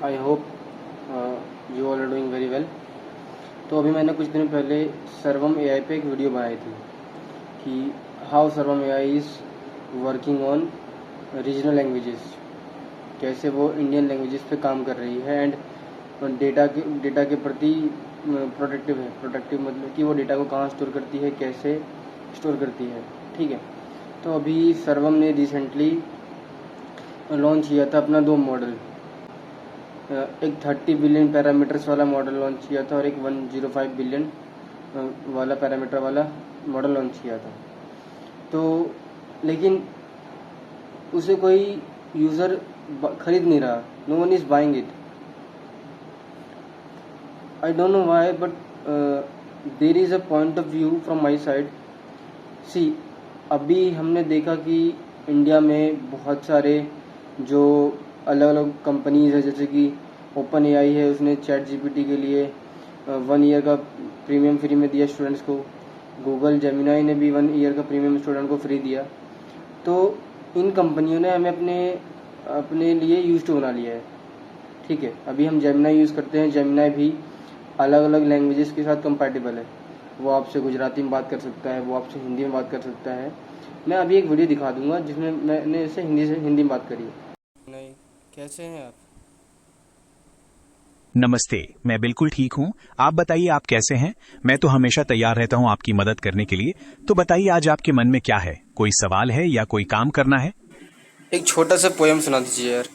I hope you all are doing very well. तो अभी मैंने कुछ दिन पहले सर्वम एआई पे एक वीडियो बनाई थी कि हाउ सर्वम AI is working on regional languages, कैसे वो इंडियन लैंग्वेजेस पे काम कर रही है एंड डेटा के प्रति प्रोटेक्टिव है। प्रोटेक्टिव मतलब कि वो डेटा को कहाँ स्टोर करती है, कैसे स्टोर करती है। ठीक है, तो अभी सर्वम ने रिसेंटली लॉन्च किया था अपना 2 मॉडल, एक 30 बिलियन पैरामीटर्स वाला मॉडल लॉन्च किया था और एक 105 बिलियन वाला पैरामीटर वाला मॉडल लॉन्च किया था। तो लेकिन उसे कोई यूज़र खरीद नहीं रहा, no one is buying it. I don't know why, but there is a point of view from my side. See, अभी हमने देखा कि इंडिया में बहुत सारे जो अलग अलग कंपनीज है, जैसे कि ओपन एआई है, उसने चैट जीपीटी के लिए 1 ईयर का प्रीमियम फ्री में दिया स्टूडेंट्स को। गूगल जेमिनाई ने भी 1 ईयर का प्रीमियम स्टूडेंट को फ्री दिया। तो इन कंपनियों ने हमें अपने लिए यूज टू बना लिया है। ठीक है, अभी हम जेमिनाई यूज़ करते हैं। जेमिनाई भी अलग अलग लैंग्वेजेस के साथ कंपैटिबल है। वो आपसे गुजराती में बात कर सकता है, वो आपसे हिंदी में बात कर सकता है। मैं अभी एक वीडियो दिखा दूंगा जिसमें मैंने इसे हिंदी में बात करी है। नहीं, कैसे हैं आप? नमस्ते, मैं बिल्कुल ठीक हूँ। आप बताइए, आप कैसे हैं? मैं तो हमेशा तैयार रहता हूँ आपकी मदद करने के लिए। तो बताइए, आज आपके मन में क्या है? कोई सवाल है या कोई काम करना है? एक छोटा सा पोयम सुना दीजिए यार।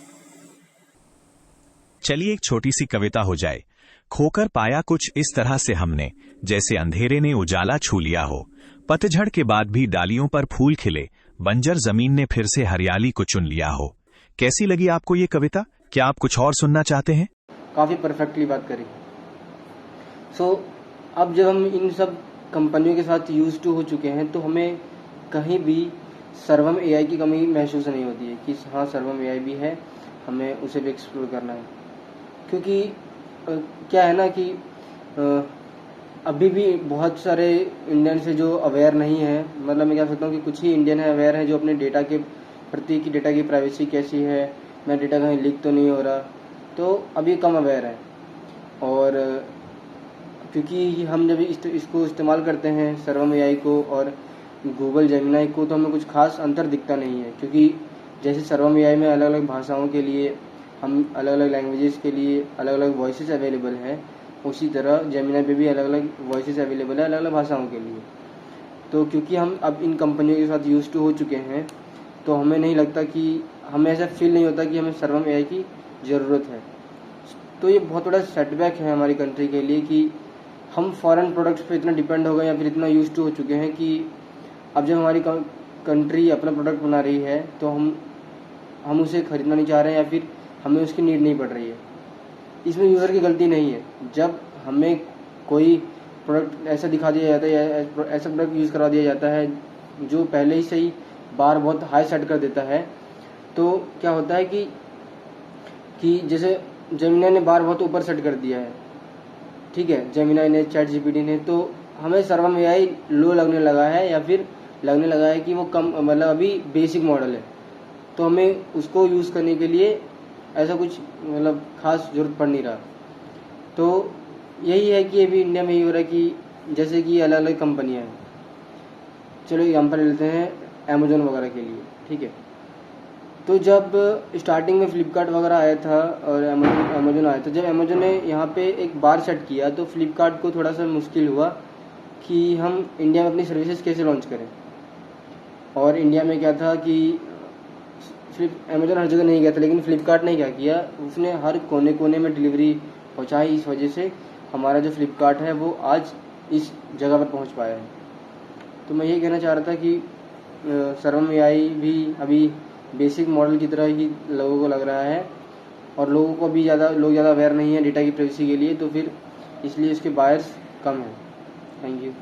चलिए, एक छोटी सी कविता हो जाए। खोकर पाया कुछ इस तरह से हमने, जैसे अंधेरे ने उजाला छू लिया हो। पतझड़ के बाद भी डालियों पर फूल खिले, बंजर जमीन ने फिर से हरियाली को चुन लिया हो। कैसी लगी आपको ये कविता? क्या आप कुछ और सुनना चाहते हैं? काफ़ी परफेक्टली बात करी। सो अब जब हम इन सब कंपनियों के साथ यूज टू हो चुके हैं, तो हमें कहीं भी सर्वम एआई की कमी महसूस नहीं होती है कि हाँ, सर्वम एआई भी है, हमें उसे भी एक्सप्लोर करना है। क्योंकि क्या है ना कि अभी भी बहुत सारे इंडियन से जो अवेयर नहीं है, मतलब मैं कह सकता हूँ कि कुछ ही इंडियन है अवेयर है जो अपने डेटा के प्रति कि डेटा की प्राइवेसी कैसी है, मेरा डेटा कहीं लीक तो नहीं हो रहा, तो अभी कम अवेयर है। और क्योंकि हम जब इसको इस्तेमाल करते हैं सर्वम एआई को और गूगल जेमिनाई को, तो हमें कुछ खास अंतर दिखता नहीं है। क्योंकि जैसे सर्वम एआई में अलग अलग भाषाओं के लिए, हम अलग अलग लैंग्वेजेस के लिए अलग अलग वॉइसेस अवेलेबल हैं, उसी तरह जेमिनाई पे भी अलग अलग वॉइसेस अवेलेबल है अलग अलग भाषाओं के लिए। तो क्योंकि हम अब इन कंपनियों के साथ यूज टू हो चुके हैं, तो हमें नहीं लगता कि हमें ऐसा फील नहीं होता कि हमें सर्वम एआई की ज़रूरत है। तो ये बहुत बड़ा सेटबैक है हमारी कंट्री के लिए कि हम फॉरेन प्रोडक्ट्स पे इतना डिपेंड हो गए या फिर इतना यूज टू हो चुके हैं कि अब जब हमारी कंट्री अपना प्रोडक्ट बना रही है तो हम उसे खरीदना नहीं चाह रहे हैं या फिर हमें उसकी नीड नहीं पड़ रही है। इसमें यूज़र की गलती नहीं है। जब हमें कोई प्रोडक्ट ऐसा दिखा दिया जाता है या ऐसा प्रोडक्ट यूज़ करवा दिया जाता है जो पहले ही से ही बार बहुत हाई सेट कर देता है, तो क्या होता है कि जैसे जेमिनाई ने बार बहुत ऊपर सेट कर दिया है, ठीक है, जेमिनाई ने, चैट जीपीटी ने, तो हमें सर्वम एआई लो लगने लगा है या फिर लगने लगा है कि वो कम, मतलब अभी बेसिक मॉडल है, तो हमें उसको यूज़ करने के लिए ऐसा कुछ मतलब खास ज़रूरत पड़ नहीं रहा। तो यही है कि अभी इंडिया में यही हो रहा है कि जैसे कि अलग अलग कंपनियां हैं। चलो एग्जाम्पल लेते हैं अमेजोन वगैरह के लिए, ठीक है। तो जब स्टार्टिंग में फ्लिपकार्ट वगैरह आया था और अमेजोन आया था, जब अमेजोन ने यहाँ पे एक बार सेट किया तो फ्लिपकार्ट को थोड़ा सा मुश्किल हुआ कि हम इंडिया में अपनी सर्विसेज कैसे लॉन्च करें। और इंडिया में क्या था कि अमेजोन हर जगह नहीं गया था, लेकिन फ्लिपकार्ट ने क्या किया, उसने हर कोने कोने में डिलीवरी पहुँचाई। इस वजह से हमारा जो फ्लिपकार्ट है वो आज इस जगह पर पहुँच पाया है। तो मैं यही कहना चाह रहा था कि सर्वम एआई भी अभी बेसिक मॉडल की तरह ही लोगों को लग रहा है और लोग ज़्यादा अवेयर नहीं है डेटा की प्राइवेसी के लिए, तो फिर इसलिए इसके बायर्स कम हैं। Thank you.